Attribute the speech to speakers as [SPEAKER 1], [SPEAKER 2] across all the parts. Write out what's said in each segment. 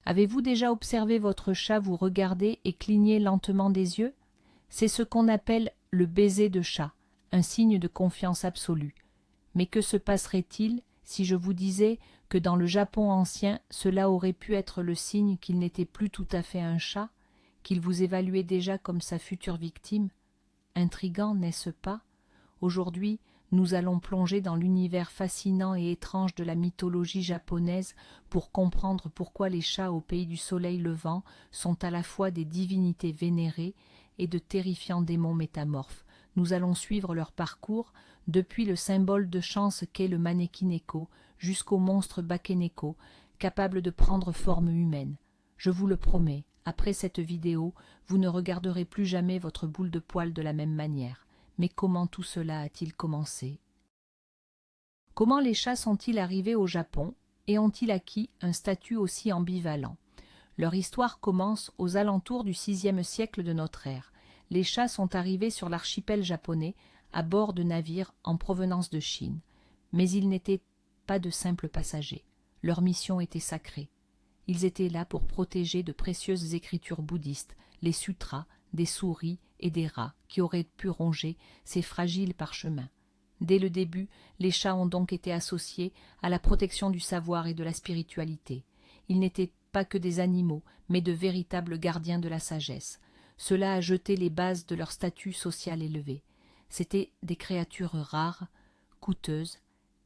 [SPEAKER 1] Avez-vous déjà observé votre chat vous regarder et cligner lentement des yeux? C'est ce qu'on appelle le baiser de chat, un signe de confiance absolue. Mais que se passerait-il si je vous disais que dans le Japon ancien, cela aurait pu être le signe qu'il n'était plus tout à fait un chat, qu'il vous évaluait déjà comme sa future victime? Intriguant, n'est-ce pas? Aujourd'hui, nous allons plonger dans l'univers fascinant et étrange de la mythologie japonaise pour comprendre pourquoi les chats au pays du soleil levant sont à la fois des divinités vénérées et de terrifiants démons métamorphes. Nous allons suivre leur parcours depuis le symbole de chance qu'est le Maneki-neko jusqu'au monstre Bakeneko, capable de prendre forme humaine. Je vous le promets, après cette vidéo, vous ne regarderez plus jamais votre boule de poil de la même manière. Mais comment tout cela a-t-il commencé? Comment les chats sont-ils arrivés au Japon et ont-ils acquis un statut aussi ambivalent? Leur histoire commence aux alentours du VIe siècle de notre ère. Les chats sont arrivés sur l'archipel japonais à bord de navires en provenance de Chine. Mais ils n'étaient pas de simples passagers. Leur mission était sacrée. Ils étaient là pour protéger de précieuses écritures bouddhistes, les sutras, des souris et des rats qui auraient pu ronger ces fragiles parchemins. Dès le début, les chats ont donc été associés à la protection du savoir et de la spiritualité. Ils n'étaient pas que des animaux, mais de véritables gardiens de la sagesse. Cela a jeté les bases de leur statut social élevé. C'étaient des créatures rares, coûteuses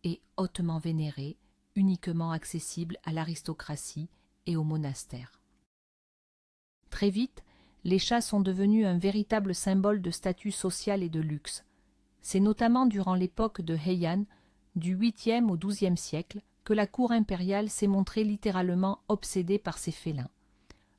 [SPEAKER 1] et hautement vénérées, uniquement accessibles à l'aristocratie et aux monastères. Très vite, les chats sont devenus un véritable symbole de statut social et de luxe. C'est notamment durant l'époque de Heian, du 8e au 12e siècle, que la cour impériale s'est montrée littéralement obsédée par ces félins.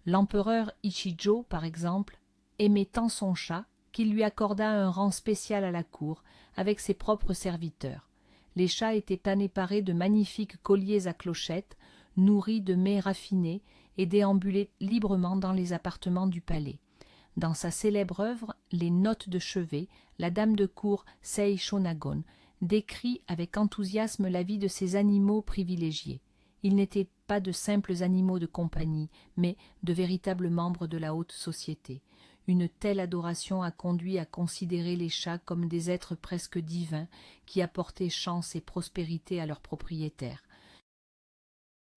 [SPEAKER 1] L'empereur Ichijo, par exemple, aimait tant son chat qu'il lui accorda un rang spécial à la cour, avec ses propres serviteurs. Les chats étaient anéparés de magnifiques colliers à clochettes, nourris de mets raffinés, et déambulaient librement dans les appartements du palais. Dans sa célèbre œuvre « Les notes de chevet », la dame de cour Sei Shonagon décrit avec enthousiasme la vie de ces animaux privilégiés. Ils n'étaient pas de simples animaux de compagnie, mais de véritables membres de la haute société. Une telle adoration a conduit à considérer les chats comme des êtres presque divins qui apportaient chance et prospérité à leurs propriétaires.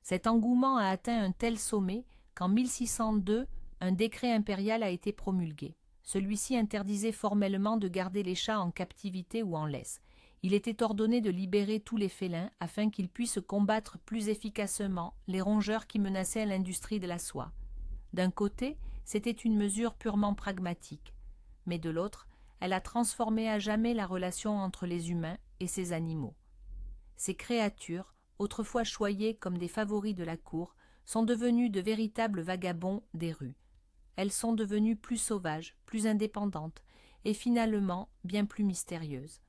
[SPEAKER 1] Cet engouement a atteint un tel sommet qu'en 1602, un décret impérial a été promulgué. Celui-ci interdisait formellement de garder les chats en captivité ou en laisse. Il était ordonné de libérer tous les félins afin qu'ils puissent combattre plus efficacement les rongeurs qui menaçaient l'industrie de la soie. D'un côté, c'était une mesure purement pragmatique, mais de l'autre, elle a transformé à jamais la relation entre les humains et ces animaux. Ces créatures, autrefois choyées comme des favoris de la cour, sont devenues de véritables vagabonds des rues. Elles sont devenues plus sauvages, plus indépendantes, et finalement bien plus mystérieuses.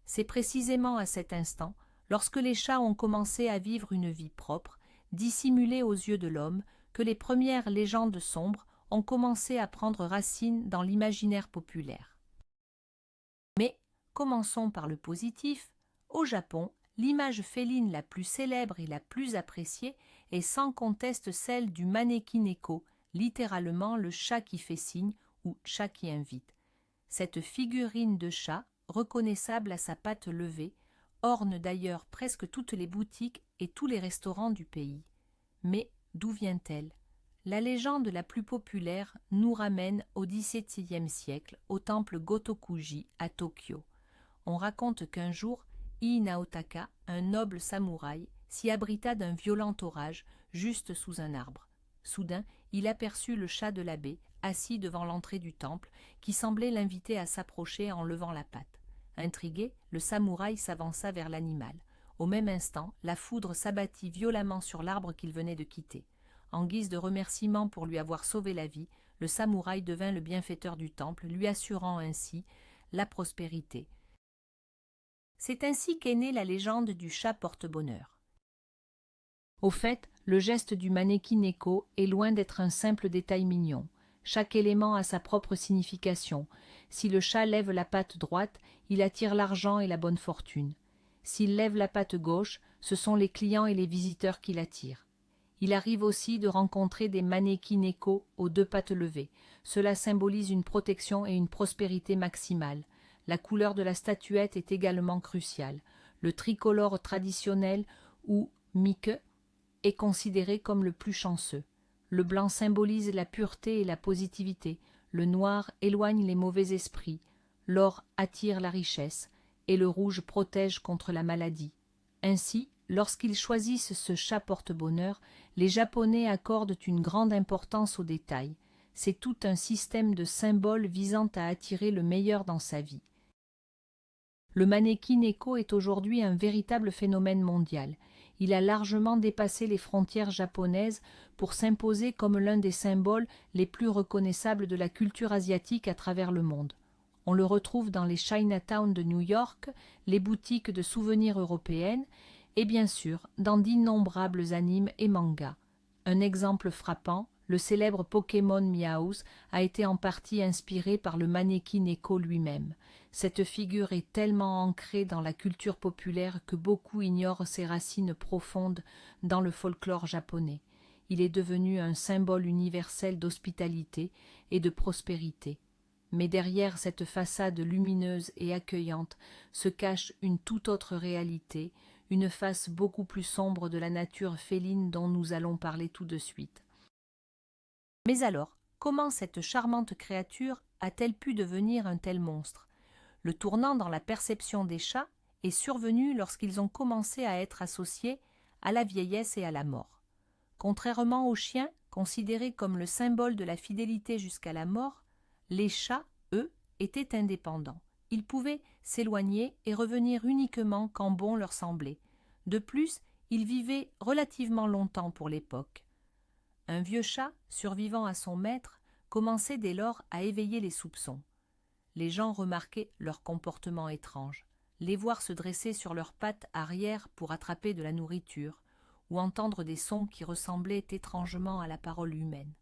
[SPEAKER 1] C'est précisément à cet instant, lorsque les chats ont commencé à vivre une vie propre, dissimulée aux yeux de l'homme, que les premières légendes sombres ont commencé à prendre racine dans l'imaginaire populaire. Mais commençons par le positif. Au Japon, l'image féline la plus célèbre et la plus appréciée est sans conteste celle du Maneki-neko, littéralement le chat qui fait signe ou chat qui invite. Cette figurine de chat, reconnaissable à sa patte levée, orne d'ailleurs presque toutes les boutiques et tous les restaurants du pays. Mais d'où vient-elle? La légende la plus populaire nous ramène au XVIIe siècle, au temple Gotokuji à Tokyo. On raconte qu'un jour, Ii Naotaka, un noble samouraï, s'y abrita d'un violent orage, juste sous un arbre. Soudain, il aperçut le chat de l'abbé, assis devant l'entrée du temple, qui semblait l'inviter à s'approcher en levant la patte. Intrigué, le samouraï s'avança vers l'animal. Au même instant, la foudre s'abattit violemment sur l'arbre qu'il venait de quitter. En guise de remerciement pour lui avoir sauvé la vie, le samouraï devint le bienfaiteur du temple, lui assurant ainsi la prospérité. C'est ainsi qu'est née la légende du chat porte-bonheur. Au fait, le geste du Maneki-neko est loin d'être un simple détail mignon. Chaque élément a sa propre signification. Si le chat lève la patte droite, il attire l'argent et la bonne fortune. S'il lève la patte gauche, ce sont les clients et les visiteurs qui l'attirent. Il arrive aussi de rencontrer des maneki-neko aux 2 pattes levées. Cela symbolise une protection et une prospérité maximale. La couleur de la statuette est également cruciale. Le tricolore traditionnel, ou mike, est considéré comme le plus chanceux. Le blanc symbolise la pureté et la positivité. Le noir éloigne les mauvais esprits. L'or attire la richesse. Et le rouge protège contre la maladie. Ainsi, lorsqu'ils choisissent ce chat porte-bonheur, les Japonais accordent une grande importance aux détails. C'est tout un système de symboles visant à attirer le meilleur dans sa vie. Le maneki-neko est aujourd'hui un véritable phénomène mondial. Il a largement dépassé les frontières japonaises pour s'imposer comme l'un des symboles les plus reconnaissables de la culture asiatique à travers le monde. On le retrouve dans les Chinatown de New York, les boutiques de souvenirs européennes et bien sûr dans d'innombrables animes et mangas. Un exemple frappant, le célèbre Pokémon Meowth a été en partie inspiré par le maneki-neko lui-même. Cette figure est tellement ancrée dans la culture populaire que beaucoup ignorent ses racines profondes dans le folklore japonais. Il est devenu un symbole universel d'hospitalité et de prospérité. Mais derrière cette façade lumineuse et accueillante se cache une toute autre réalité, une face beaucoup plus sombre de la nature féline dont nous allons parler tout de suite. Mais alors, comment cette charmante créature a-t-elle pu devenir un tel monstre? Le tournant dans la perception des chats est survenu lorsqu'ils ont commencé à être associés à la vieillesse et à la mort. Contrairement aux chiens, considérés comme le symbole de la fidélité jusqu'à la mort, les chats, eux, étaient indépendants. Ils pouvaient s'éloigner et revenir uniquement quand bon leur semblait. De plus, ils vivaient relativement longtemps pour l'époque. Un vieux chat, survivant à son maître, commençait dès lors à éveiller les soupçons. Les gens remarquaient leur comportement étrange, les voir se dresser sur leurs pattes arrière pour attraper de la nourriture, ou entendre des sons qui ressemblaient étrangement à la parole humaine.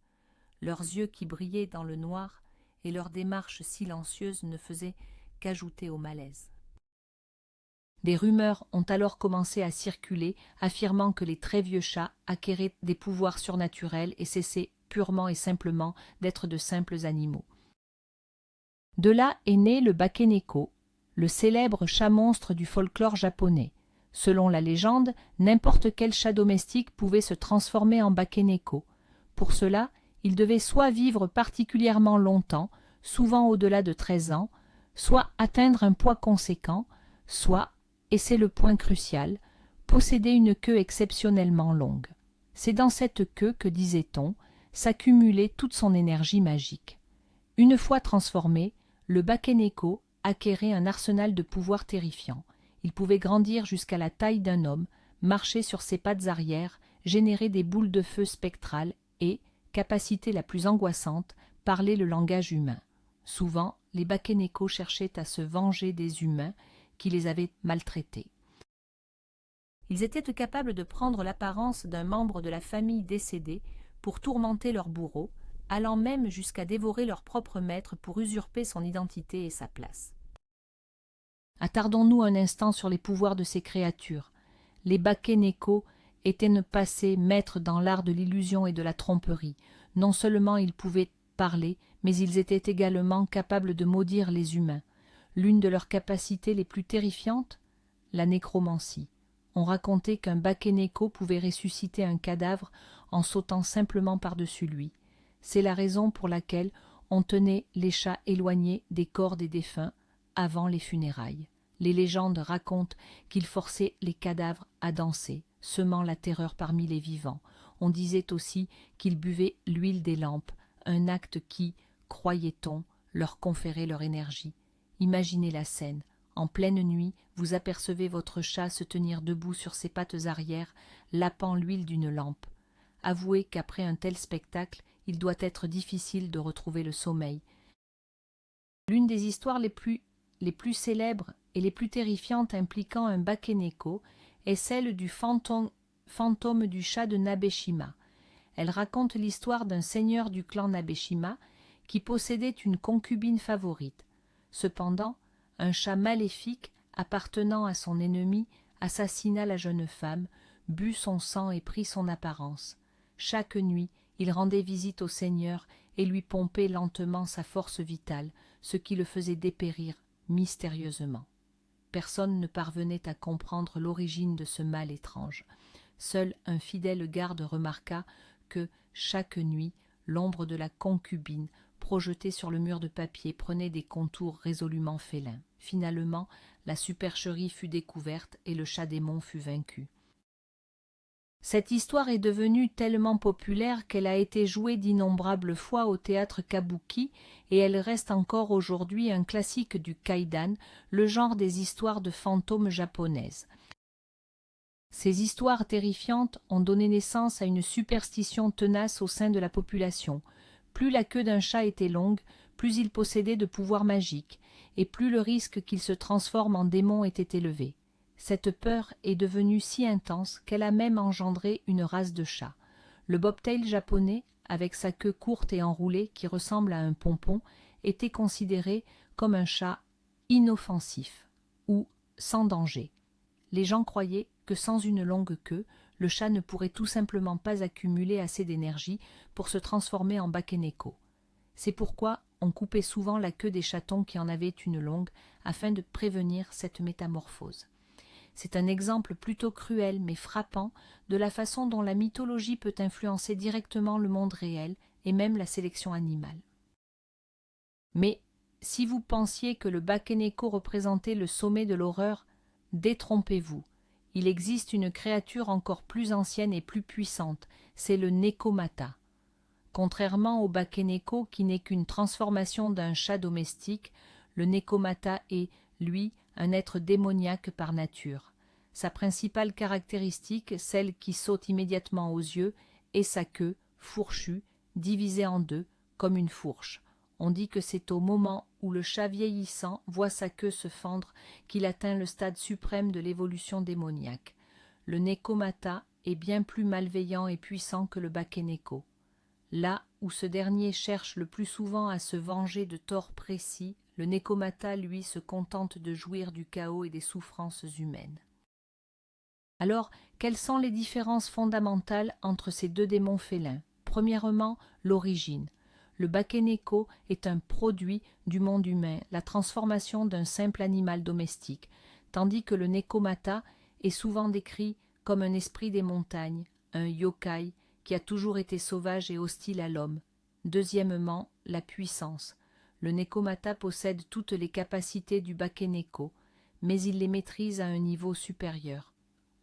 [SPEAKER 1] Leurs yeux qui brillaient dans le noir et leur démarche silencieuse ne faisaient qu'ajouter au malaise. Des rumeurs ont alors commencé à circuler, affirmant que les très vieux chats acquéraient des pouvoirs surnaturels et cessaient purement et simplement d'être de simples animaux. De là est né le bakeneko, le célèbre chat-monstre du folklore japonais. Selon la légende, n'importe quel chat domestique pouvait se transformer en bakeneko. Pour cela, il devait soit vivre particulièrement longtemps, souvent au-delà de 13 ans, soit atteindre un poids conséquent, soit, et c'est le point crucial, posséder une queue exceptionnellement longue. C'est dans cette queue que, disait-on, s'accumulait toute son énergie magique. Une fois transformé, le bakeneko acquérait un arsenal de pouvoirs terrifiants. Il pouvait grandir jusqu'à la taille d'un homme, marcher sur ses pattes arrière, générer des boules de feu spectrales et, capacité la plus angoissante, parler le langage humain. Souvent, les bakeneko cherchaient à se venger des humains qui les avaient maltraités. Ils étaient capables de prendre l'apparence d'un membre de la famille décédé pour tourmenter leur bourreau, allant même jusqu'à dévorer leur propre maître pour usurper son identité et sa place. Attardons-nous un instant sur les pouvoirs de ces créatures. Les bakeneko étaient passés maîtres dans l'art de l'illusion et de la tromperie. Non seulement ils pouvaient parler, mais ils étaient également capables de maudire les humains. L'une de leurs capacités les plus terrifiantes, la nécromancie. On racontait qu'un bakeneko pouvait ressusciter un cadavre en sautant simplement par-dessus lui. C'est la raison pour laquelle on tenait les chats éloignés des corps des défunts avant les funérailles. Les légendes racontent qu'ils forçaient les cadavres à danser, semant la terreur parmi les vivants. On disait aussi qu'ils buvaient l'huile des lampes, un acte qui, croyait-on, leur conférait leur énergie. Imaginez la scène. En pleine nuit, vous apercevez votre chat se tenir debout sur ses pattes arrière, lapant l'huile d'une lampe. Avouez qu'après un tel spectacle, il doit être difficile de retrouver le sommeil. L'une des histoires les plus célèbres et les plus terrifiantes impliquant un bakeneko est celle du fantôme du chat de Nabeshima. Elle raconte l'histoire d'un seigneur du clan Nabeshima qui possédait une concubine favorite. Cependant, un chat maléfique appartenant à son ennemi assassina la jeune femme, but son sang et prit son apparence. Chaque nuit, il rendait visite au Seigneur et lui pompait lentement sa force vitale, ce qui le faisait dépérir mystérieusement. Personne ne parvenait à comprendre l'origine de ce mal étrange. Seul un fidèle garde remarqua que, chaque nuit, l'ombre de la concubine, projetée sur le mur de papier, prenait des contours résolument félins. Finalement, la supercherie fut découverte et le chat-démon fut vaincu. Cette histoire est devenue tellement populaire qu'elle a été jouée d'innombrables fois au théâtre kabuki et elle reste encore aujourd'hui un classique du kaidan, le genre des histoires de fantômes japonaises. Ces histoires terrifiantes ont donné naissance à une superstition tenace au sein de la population. Plus la queue d'un chat était longue, plus il possédait de pouvoirs magiques, et plus le risque qu'il se transforme en démon était élevé. Cette peur est devenue si intense qu'elle a même engendré une race de chats. Le bobtail japonais, avec sa queue courte et enroulée qui ressemble à un pompon, était considéré comme un chat inoffensif ou sans danger. Les gens croyaient que sans une longue queue, le chat ne pourrait tout simplement pas accumuler assez d'énergie pour se transformer en bakeneko. C'est pourquoi on coupait souvent la queue des chatons qui en avaient une longue afin de prévenir cette métamorphose. C'est un exemple plutôt cruel mais frappant de la façon dont la mythologie peut influencer directement le monde réel et même la sélection animale. Mais si vous pensiez que le bakeneko représentait le sommet de l'horreur, détrompez-vous. Il existe une créature encore plus ancienne et plus puissante, c'est le nekomata. Contrairement au bakeneko qui n'est qu'une transformation d'un chat domestique, le nekomata est, lui, un être démoniaque par nature. Sa principale caractéristique, celle qui saute immédiatement aux yeux, est sa queue, fourchue, divisée en deux, comme une fourche. On dit que c'est au moment où le chat vieillissant voit sa queue se fendre qu'il atteint le stade suprême de l'évolution démoniaque. Le nekomata est bien plus malveillant et puissant que le bakeneko. Là où ce dernier cherche le plus souvent à se venger de torts précis, le nekomata, lui, se contente de jouir du chaos et des souffrances humaines. Alors, quelles sont les différences fondamentales entre ces deux démons félins? Premièrement, l'origine. Le bakeneko est un produit du monde humain, la transformation d'un simple animal domestique, tandis que le nekomata est souvent décrit comme un esprit des montagnes, un yokai qui a toujours été sauvage et hostile à l'homme. Deuxièmement, la puissance. Le nekomata possède toutes les capacités du bakeneko, mais il les maîtrise à un niveau supérieur.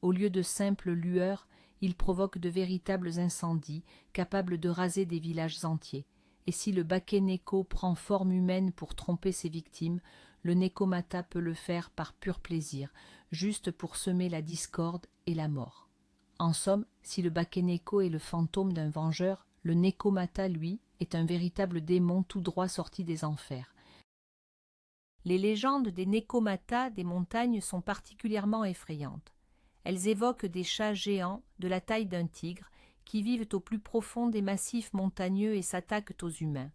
[SPEAKER 1] Au lieu de simples lueurs, il provoque de véritables incendies, capables de raser des villages entiers. Et si le bakeneko prend forme humaine pour tromper ses victimes, le nekomata peut le faire par pur plaisir, juste pour semer la discorde et la mort. En somme, si le bakeneko est le fantôme d'un vengeur, le nekomata, lui, est un véritable démon tout droit sorti des enfers. Les légendes des nekomata des montagnes sont particulièrement effrayantes. Elles évoquent des chats géants de la taille d'un tigre qui vivent au plus profond des massifs montagneux et s'attaquent aux humains.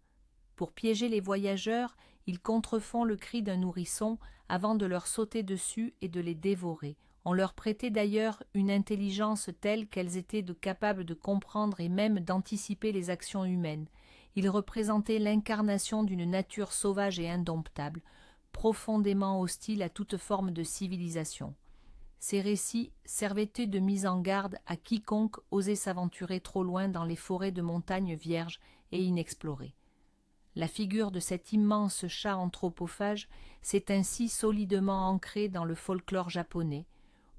[SPEAKER 1] Pour piéger les voyageurs, ils contrefont le cri d'un nourrisson avant de leur sauter dessus et de les dévorer. On leur prêtait d'ailleurs une intelligence telle qu'elles étaient capables de comprendre et même d'anticiper les actions humaines. Ils représentaient l'incarnation d'une nature sauvage et indomptable, profondément hostile à toute forme de civilisation. Ces récits servaient de mise en garde à quiconque osait s'aventurer trop loin dans les forêts de montagnes vierges et inexplorées. La figure de cet immense chat anthropophage s'est ainsi solidement ancrée dans le folklore japonais,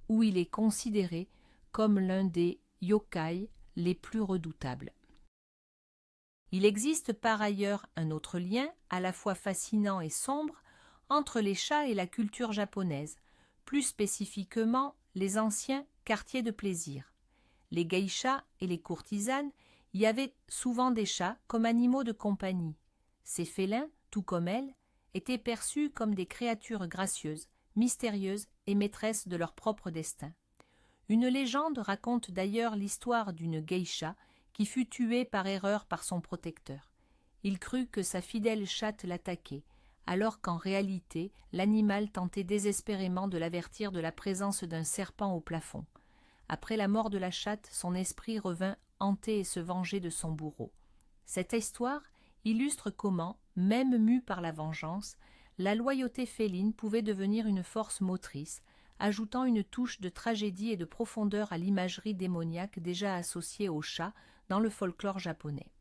[SPEAKER 1] où il est considéré comme l'un des yokai les plus redoutables. Il existe par ailleurs un autre lien, à la fois fascinant et sombre, entre les chats et la culture japonaise, plus spécifiquement les anciens quartiers de plaisir. Les geishas et les courtisanes y avaient souvent des chats comme animaux de compagnie. Ces félins, tout comme elles, étaient perçus comme des créatures gracieuses, mystérieuses et maîtresses de leur propre destin. Une légende raconte d'ailleurs l'histoire d'une geisha qui fut tuée par erreur par son protecteur. Il crut que sa fidèle chatte l'attaquait, alors qu'en réalité, l'animal tentait désespérément de l'avertir de la présence d'un serpent au plafond. Après la mort de la chatte, son esprit revint hanter et se venger de son bourreau. Cette histoire illustre comment, même mue par la vengeance, la loyauté féline pouvait devenir une force motrice, ajoutant une touche de tragédie et de profondeur à l'imagerie démoniaque déjà associée au chat dans le folklore japonais.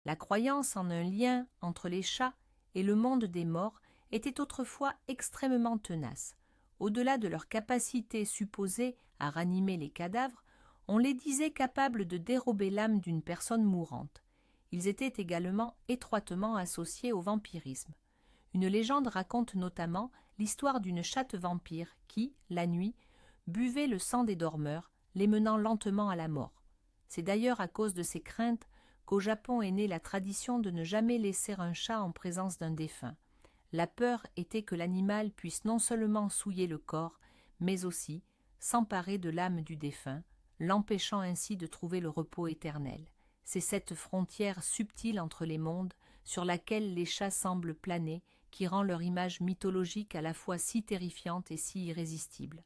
[SPEAKER 1] La croyance en un lien entre les chats et le monde des morts était autrefois extrêmement tenace. Au-delà de leur capacité supposée à ranimer les cadavres, on les disait capables de dérober l'âme d'une personne mourante. Ils étaient également étroitement associés au vampirisme. Une légende raconte notamment l'histoire d'une chatte vampire qui, la nuit, buvait le sang des dormeurs, les menant lentement à la mort. C'est d'ailleurs à cause de ces craintes qu'au Japon est née la tradition de ne jamais laisser un chat en présence d'un défunt. La peur était que l'animal puisse non seulement souiller le corps, mais aussi s'emparer de l'âme du défunt, l'empêchant ainsi de trouver le repos éternel. C'est cette frontière subtile entre les mondes, sur laquelle les chats semblent planer, qui rend leur image mythologique à la fois si terrifiante et si irrésistible.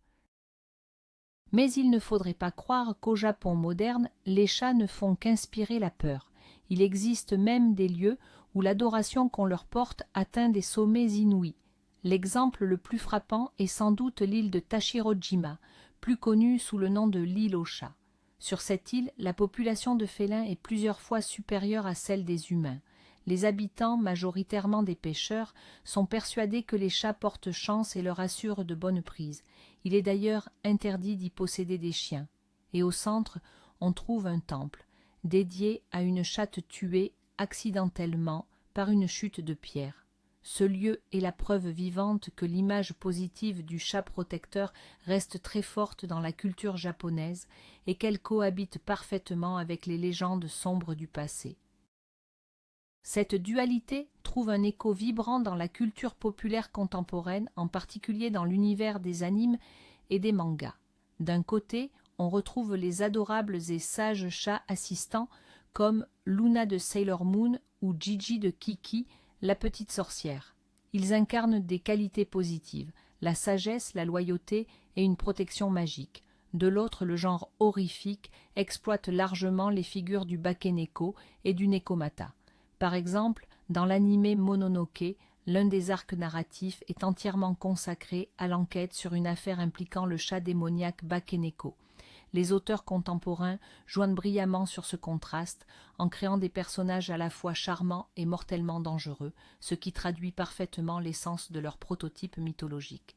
[SPEAKER 1] Mais il ne faudrait pas croire qu'au Japon moderne, les chats ne font qu'inspirer la peur. Il existe même des lieux où l'adoration qu'on leur porte atteint des sommets inouïs. L'exemple le plus frappant est sans doute l'île de Tashirojima, plus connue sous le nom de l'île aux chats. Sur cette île, la population de félins est plusieurs fois supérieure à celle des humains. Les habitants, majoritairement des pêcheurs, sont persuadés que les chats portent chance et leur assurent de bonnes prises. Il est d'ailleurs interdit d'y posséder des chiens. Et au centre, on trouve un temple, dédié à une chatte tuée accidentellement par une chute de pierre. Ce lieu est la preuve vivante que l'image positive du chat protecteur reste très forte dans la culture japonaise et qu'elle cohabite parfaitement avec les légendes sombres du passé. Cette dualité trouve un écho vibrant dans la culture populaire contemporaine, en particulier dans l'univers des animes et des mangas. D'un côté, on retrouve les adorables et sages chats assistants comme Luna de Sailor Moon ou Gigi de Kiki, la petite sorcière. Ils incarnent des qualités positives, la sagesse, la loyauté et une protection magique. De l'autre, le genre horrifique exploite largement les figures du Bakeneko et du Nekomata. Par exemple, dans l'anime Mononoke, l'un des arcs narratifs est entièrement consacré à l'enquête sur une affaire impliquant le chat démoniaque Bakeneko. Les auteurs contemporains joignent brillamment sur ce contraste en créant des personnages à la fois charmants et mortellement dangereux, ce qui traduit parfaitement l'essence de leur prototype mythologique.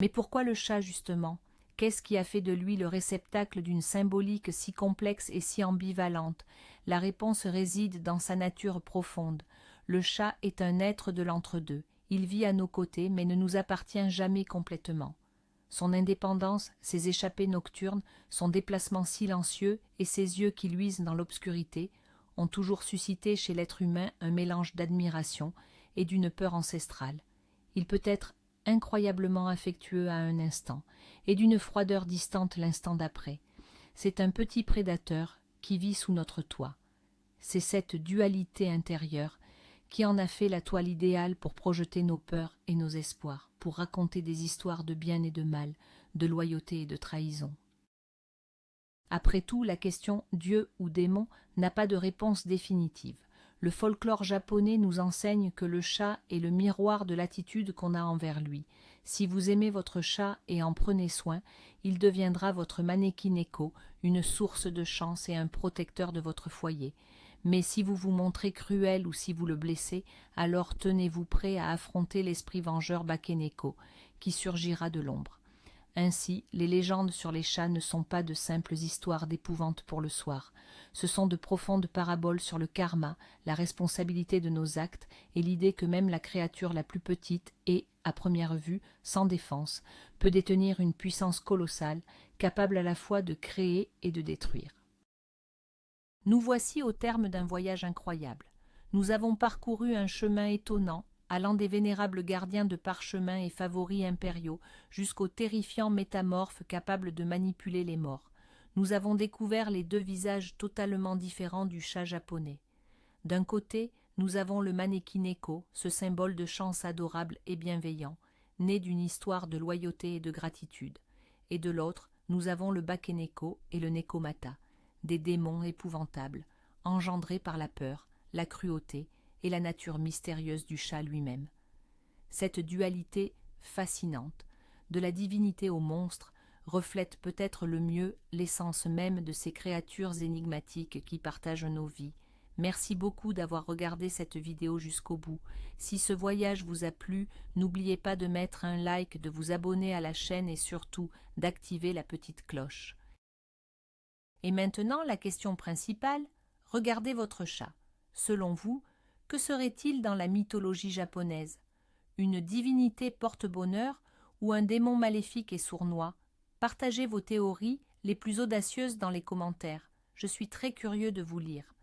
[SPEAKER 1] Mais pourquoi le chat justement ? Qu'est-ce qui a fait de lui le réceptacle d'une symbolique si complexe et si ambivalente ? La réponse réside dans sa nature profonde. Le chat est un être de l'entre-deux. Il vit à nos côtés, mais ne nous appartient jamais complètement. Son indépendance, ses échappées nocturnes, son déplacement silencieux et ses yeux qui luisent dans l'obscurité ont toujours suscité chez l'être humain un mélange d'admiration et d'une peur ancestrale. Il peut être incroyablement affectueux à un instant, et d'une froideur distante l'instant d'après. C'est un petit prédateur qui vit sous notre toit. C'est cette dualité intérieure qui en a fait la toile idéale pour projeter nos peurs et nos espoirs, pour raconter des histoires de bien et de mal, de loyauté et de trahison. Après tout, la question Dieu ou démon n'a pas de réponse définitive. Le folklore japonais nous enseigne que le chat est le miroir de l'attitude qu'on a envers lui. Si vous aimez votre chat et en prenez soin, il deviendra votre manekineko, une source de chance et un protecteur de votre foyer. Mais si vous vous montrez cruel ou si vous le blessez, alors tenez-vous prêt à affronter l'esprit vengeur Bakeneko, qui surgira de l'ombre. Ainsi, les légendes sur les chats ne sont pas de simples histoires d'épouvante pour le soir. Ce sont de profondes paraboles sur le karma, la responsabilité de nos actes et l'idée que même la créature la plus petite et, à première vue, sans défense, peut détenir une puissance colossale, capable à la fois de créer et de détruire. Nous voici au terme d'un voyage incroyable. Nous avons parcouru un chemin étonnant, allant des vénérables gardiens de parchemins et favoris impériaux jusqu'aux terrifiants métamorphes capables de manipuler les morts. Nous avons découvert les deux visages totalement différents du chat japonais. D'un côté, nous avons le manekineko, ce symbole de chance adorable et bienveillant, né d'une histoire de loyauté et de gratitude. Et de l'autre, nous avons le Bakeneko et le Nekomata, des démons épouvantables, engendrés par la peur, la cruauté et la nature mystérieuse du chat lui-même. Cette dualité fascinante, de la divinité au monstre, reflète peut-être le mieux l'essence même de ces créatures énigmatiques qui partagent nos vies. Merci beaucoup d'avoir regardé cette vidéo jusqu'au bout. Si ce voyage vous a plu, n'oubliez pas de mettre un like, de vous abonner à la chaîne et surtout d'activer la petite cloche. Et maintenant, la question principale, regardez votre chat. Selon vous, que serait-il dans la mythologie japonaise? Une divinité porte-bonheur ou un démon maléfique et sournois? Partagez vos théories les plus audacieuses dans les commentaires. Je suis très curieux de vous lire.